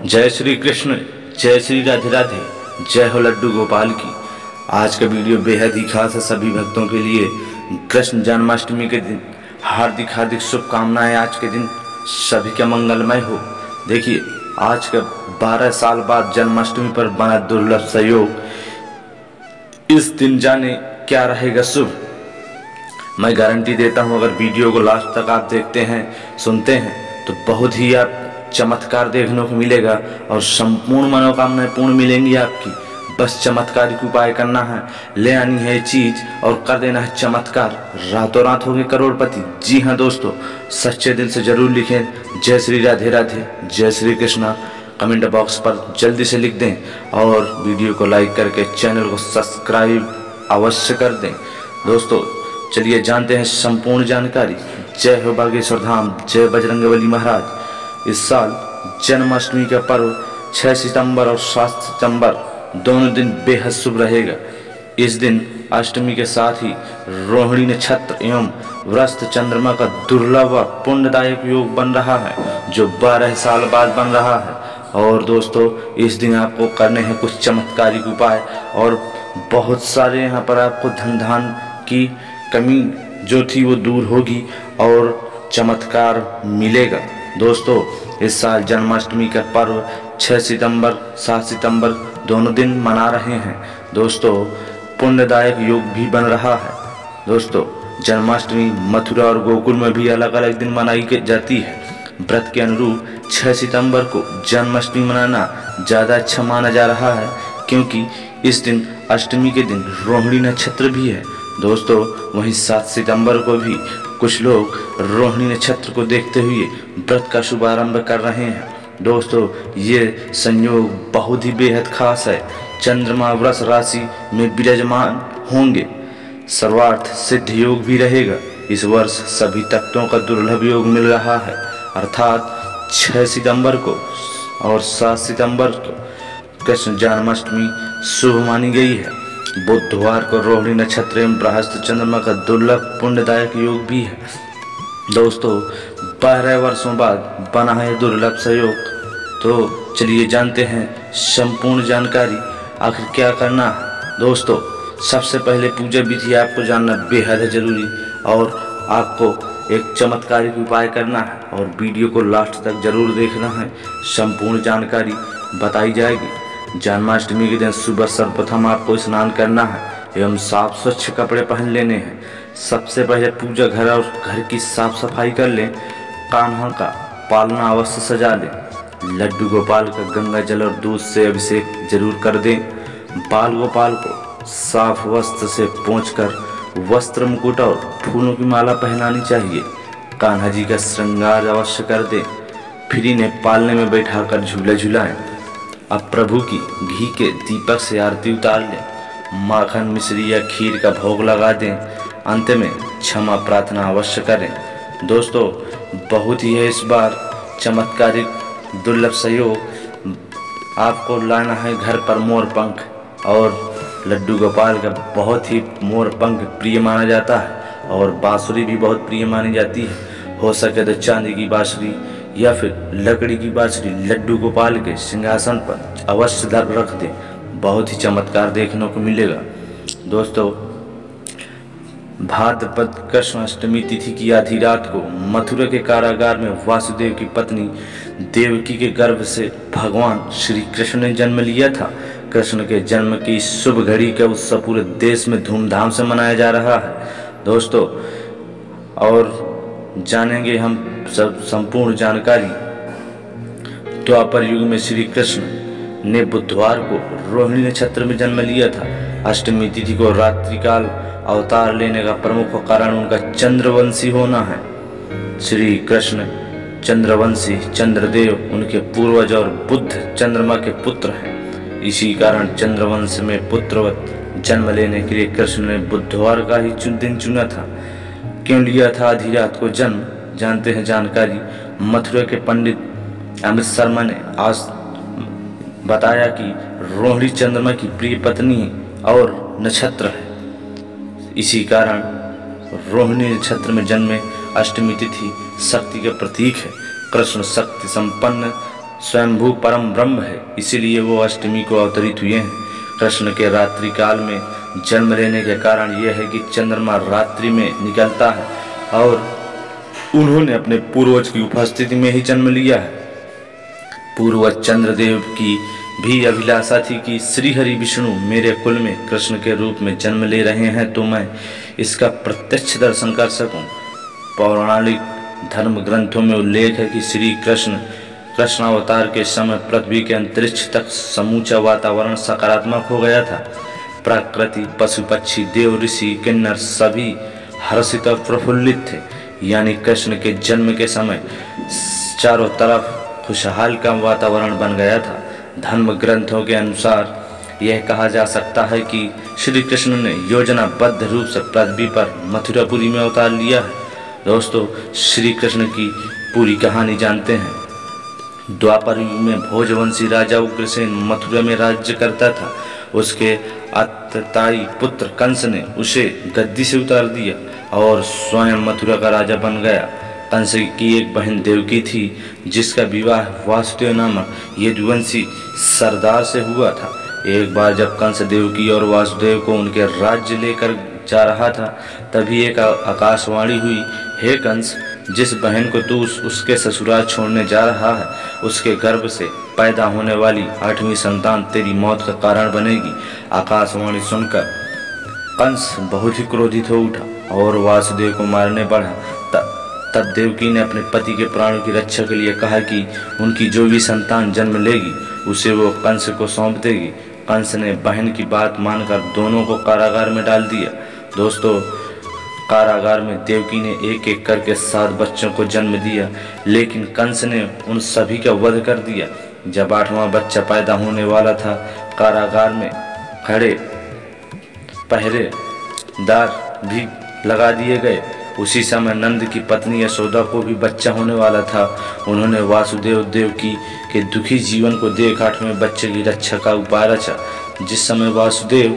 जय श्री कृष्ण, जय श्री राधे राधे, जय हो लड्डू गोपाल की। आज का वीडियो बेहद ही खास है सभी भक्तों के लिए। कृष्ण जन्माष्टमी के दिन हार्दिक हार्दिक शुभकामनाएं। आज के दिन सभी का मंगलमय हो। देखिए, आज का 12 साल बाद जन्माष्टमी पर बना दुर्लभ सहयोग। इस दिन जाने क्या रहेगा शुभ। मैं गारंटी देता हूँ, अगर वीडियो को लास्ट तक आप देखते हैं, सुनते हैं, तो बहुत ही आप चमत्कार देखने को मिलेगा और संपूर्ण मनोकामनाएं पूर्ण मिलेंगी आपकी। बस चमत्कारिक उपाय करना है, ले आनी है चीज और कर देना है चमत्कार। रातों रात होंगे करोड़पति। जी हाँ दोस्तों, सच्चे दिल से जरूर लिखें जय श्री राधे राधे, जय श्री कृष्णा। कमेंट बॉक्स पर जल्दी से लिख दें और वीडियो को लाइक करके चैनल को सब्सक्राइब अवश्य कर दें। दोस्तों चलिए जानते हैं संपूर्ण जानकारी। जय हो बागेश्वर धाम, जय बजरंगबली महाराज। इस साल जन्माष्टमी का पर्व 6 सितंबर और 7 सितंबर दोनों दिन बेहद शुभ रहेगा। इस दिन अष्टमी के साथ ही रोहिणी नक्षत्र एवं व्रस्त चंद्रमा का दुर्लभ व पुण्यदायक योग बन रहा है, जो 12 साल बाद बन रहा है। और दोस्तों इस दिन आपको करने हैं कुछ चमत्कारिक उपाय और बहुत सारे यहाँ पर आपको धन धान की कमी जो थी वो दूर होगी और चमत्कार मिलेगा। दोस्तों इस साल जन्माष्टमी का पर्व 6 सितंबर 7 सितंबर दोनों दिन मना रहे हैं। दोस्तों पुण्यदायक योग भी बन रहा है। दोस्तों जन्माष्टमी मथुरा और गोकुल में भी अलग अलग दिन मनाई जाती है। व्रत के अनुरूप 6 सितंबर को जन्माष्टमी मनाना ज़्यादा अच्छा माना जा रहा है, क्योंकि इस दिन अष्टमी के दिन रोहिणी नक्षत्र भी है। दोस्तों वहीं 7 सितंबर को भी कुछ लोग रोहिणी नक्षत्र को देखते हुए व्रत का शुभारंभ कर रहे हैं। दोस्तों ये संयोग बहुत ही बेहद खास है। चंद्रमा वृष राशि में विराजमान होंगे, सर्वार्थ सिद्ध योग भी रहेगा। इस वर्ष सभी तत्वों का दुर्लभ योग मिल रहा है, अर्थात 6 सितंबर को और 7 सितंबर को कृष्ण जन्माष्टमी शुभ मानी गई है। बुधवार को रोहिणी नक्षत्र एवं बृहस्पति चंद्रमा का दुर्लभ पुण्यदायक योग भी है। दोस्तों 12 वर्षों बाद बना है दुर्लभ सहयोग। तो चलिए जानते हैं संपूर्ण जानकारी। आखिर क्या करना है। दोस्तों सबसे पहले पूजा विधि आपको जानना बेहद है जरूरी और आपको एक चमत्कारिक उपाय करना है और वीडियो को लास्ट तक जरूर देखना है। संपूर्ण जानकारी बताई जाएगी। जन्माष्टमी के दिन सुबह सर्वप्रथम आपको स्नान करना है एवं साफ स्वच्छ कपड़े पहन लेने हैं। सबसे पहले पूजा घर और घर की साफ सफाई कर लें। कान्हा का पालना अवश्य सजा लें। लड्डू गोपाल का गंगा जल और दूध से अभिषेक जरूर कर दें। बाल गोपाल को साफ वस्त्र से पोंछकर वस्त्र मुकुट और फूलों की माला पहनानी चाहिए। कान्हा जी का श्रृंगार अवश्य कर दें। फिर इन्हें पालने में बैठाकर झूला झुलाएं। अब प्रभु की घी के दीपक से आरती उतार लें। माखन मिश्री या खीर का भोग लगा दें। अंत में क्षमा प्रार्थना अवश्य करें। दोस्तों बहुत ही है इस बार चमत्कारिक दुर्लभ सहयोग। आपको लाना है घर पर मोर पंख, और लड्डू गोपाल का बहुत ही मोर पंख प्रिय माना जाता है और बांसुरी भी बहुत प्रिय मानी जाती है। हो सके तो चांदी की बांसुरी या फिर लकड़ी की बांसुरी लड्डू गोपाल के सिंहासन पर अवश्य रख दें। बहुत ही चमत्कार देखने को मिलेगा। दोस्तों भाद्रपद कृष्ण अष्टमी तिथि की आधी रात को मथुरा के कारागार में वासुदेव की पत्नी देवकी के गर्भ से भगवान श्री कृष्ण ने जन्म लिया था। कृष्ण के जन्म की शुभ घड़ी का उत्सव पूरे देश में धूमधाम से मनाया जा रहा है। दोस्तों और जानेंगे हम सब संपूर्ण जानकारी। द्वापर युग में श्री कृष्ण ने बुधवार को रोहिणी नक्षत्र में जन्म लिया था। अष्टमी तिथि को रात्रिकाल अवतार लेने का प्रमुख कारण उनका चंद्रवंशी होना है। श्री कृष्ण चंद्रवंशी चंद्रदेव उनके पूर्वज और बुद्ध चंद्रमा के पुत्र हैं। इसी कारण चंद्रवंश में पुत्रवत जन्म लेने के लिए कृष्ण ने बुधवार का ही दिन चुना था। क्यों लिया था आधी रात को जन्म, जानते हैं जानकारी। मथुरा के पंडित अमृत शर्मा ने आज बताया कि रोहिणी चंद्रमा की प्रिय पत्नी और नक्षत्र है। इसी कारण रोहिणी नक्षत्र में जन्मे अष्टमी तिथि शक्ति के प्रतीक है। कृष्ण शक्ति संपन्न स्वयंभू परम ब्रह्म है, इसीलिए वो अष्टमी को अवतरित हुए हैं। कृष्ण के रात्रि काल में जन्म लेने के कारण यह है कि चंद्रमा रात्रि में निकलता है और उन्होंने अपने पूर्वज की उपस्थिति में ही जन्म लिया है। पूर्वज चंद्रदेव की भी अभिलाषा थी कि श्री हरि विष्णु मेरे कुल में कृष्ण के रूप में जन्म ले रहे हैं तो मैं इसका प्रत्यक्ष दर्शन कर सकूं। पौराणिक धर्म ग्रंथों में उल्लेख है कि श्री कृष्णावतार के समय पृथ्वी के अंतरिक्ष तक समूचा वातावरण सकारात्मक हो गया था। प्रकृति, पशु पक्षी, देव, ऋषि, किन्नर सभी हर्षित और प्रफुल्लित थे। यानी कृष्ण के जन्म के समय चारों तरफ खुशहाल का वातावरण बन गया था। धर्म ग्रंथों के अनुसार यह कहा जा सकता है कि श्री कृष्ण ने योजनाबद्ध रूप से पृथ्वी पर मथुरापुरी में अवतार लिया है। दोस्तों, श्री कृष्ण की पूरी कहानी जानते हैं। द्वापर युग में भोजवंशी राजा उग्रसेन मथुरा में राज्य करता था। उसके अत्याचारी पुत्र कंस ने उसे गद्दी से उतार दिया और स्वयं मथुरा का राजा बन गया। कंस की एक बहन देवकी थी जिसका विवाह वासुदेव नामक यदुवंशी सरदार से हुआ था। एक बार जब कंस देवकी और वासुदेव को उनके राज्य लेकर जा रहा था, तभी एक आकाशवाणी हुई, हे कंस, जिस बहन को तू उसके ससुराल छोड़ने जा रहा है, उसके गर्भ से पैदा होने वाली 8वीं संतान तेरी मौत का कारण बनेगी। आकाशवाणी सुनकर कंस बहुत ही क्रोधित हो उठा और वासुदेव को मारने बढ़ा। तब देवकी ने अपने पति के प्राणों की रक्षा के लिए कहा कि उनकी जो भी संतान जन्म लेगी उसे वो कंस को सौंप देगी। कंस ने बहन की बात मानकर दोनों को कारागार में डाल दिया। दोस्तों, कारागार में देवकी ने एक एक करके 7 बच्चों को जन्म दिया, लेकिन कंस ने उन सभी का वध कर दिया। जब 8वां बच्चा पैदा होने वाला था, कारागार में खड़े पहरेदार भी लगा दिए गए। उसी समय नंद की पत्नी यशोदा को भी बच्चा होने वाला था। उन्होंने वासुदेव देवकी के दुखी जीवन को देख 8वें बच्चे की रक्षा का उपाय रचा। जिस समय वासुदेव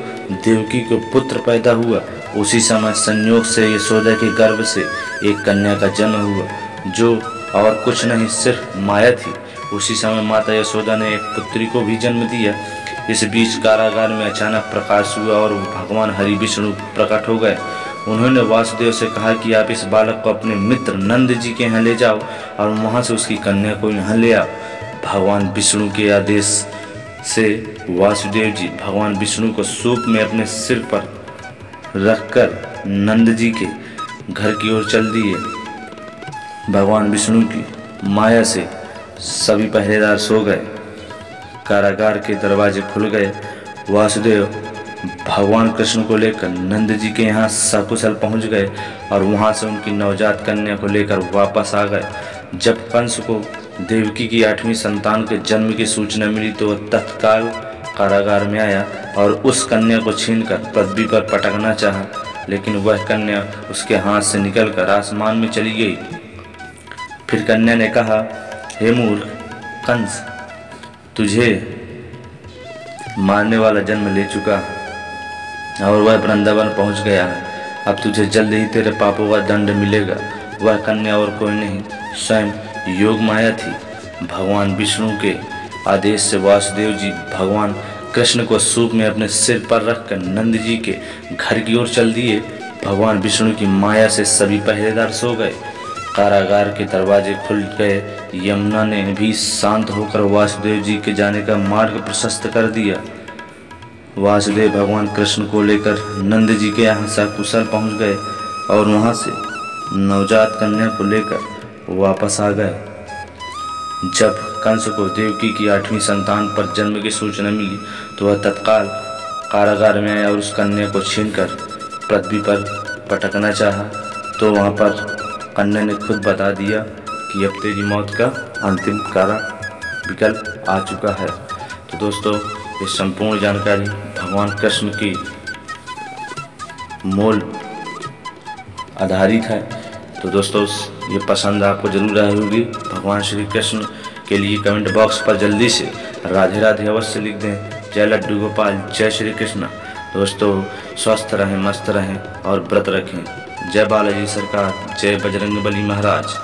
देवकी को पुत्र पैदा हुआ, उसी समय संयोग से यशोदा के गर्भ से एक कन्या का जन्म हुआ, जो और कुछ नहीं सिर्फ माया थी। उसी समय माता यशोदा ने एक पुत्री को भी जन्म दिया। इस बीच कारागार में अचानक प्रकाश हुआ और भगवान हरि विष्णु प्रकट हो गए। उन्होंने वासुदेव से कहा कि आप इस बालक को अपने मित्र नंद जी के यहाँ ले जाओ और वहाँ से उसकी कन्या को यहाँ ले आओ। भगवान विष्णु के आदेश से वासुदेव जी भगवान विष्णु को सूप में अपने सिर पर रखकर नंद जी के घर की ओर चल दिए। भगवान विष्णु की माया से सभी पहरेदार सो गए। कारागार के दरवाजे खुल गए। वासुदेव भगवान कृष्ण को लेकर नंद जी के यहाँ सकुशल पहुँच गए और वहाँ से उनकी नवजात कन्या को लेकर वापस आ गए। जब कंस को देवकी की 8वीं संतान के जन्म की सूचना मिली तो वह तत्काल कारागार में आया और उस कन्या को छीनकर पृथ्वी पर पटकना चाहा, लेकिन वह कन्या उसके हाथ से निकलकर आसमान में चली गई। फिर कन्या ने कहा, हे मूर्ख कंस, तुझे मारने वाला जन्म ले चुका और वह वृंदावन पहुंच गया है। अब तुझे जल्द ही तेरे पापों का दंड मिलेगा। वह कन्या और कोई नहीं, स्वयं योग माया थी। भगवान विष्णु के आदेश से वासुदेव जी भगवान कृष्ण को सूप में अपने सिर पर रखकर नंद जी के घर की ओर चल दिए। भगवान विष्णु की माया से सभी पहरेदार सो गए। कारागार के दरवाजे खुल गए। यमुना ने भी शांत होकर वासुदेव जी के जाने का मार्ग प्रशस्त कर दिया। वासुदेव भगवान कृष्ण को लेकर नंद जी के यहाँ सकुशल पहुँच गए और वहाँ से नवजात कन्या को लेकर वापस आ गए। जब कंस को देवकी की 8वीं संतान पर जन्म की सूचना मिली तो वह तत्काल कारागार में आया और उस कन्या को छीनकर पृथ्वी पर पटकना चाहा, तो वहाँ पर कन्या ने खुद बता दिया कि अब तेरी मौत का अंतिम कारण विकल्प आ चुका है। तो दोस्तों, ये संपूर्ण जानकारी भगवान कृष्ण की मूल आधारित है। तो दोस्तों, ये पसंद आपको जरूर आई होगी। भगवान श्री कृष्ण के लिए कमेंट बॉक्स पर जल्दी से राधे राधे अवश्य लिख दें। जय लड्डू गोपाल, जय श्री कृष्ण। दोस्तों, स्वस्थ रहें, मस्त रहें और व्रत रखें। जय बालाजी सरकार, जय बजरंगबली महाराज।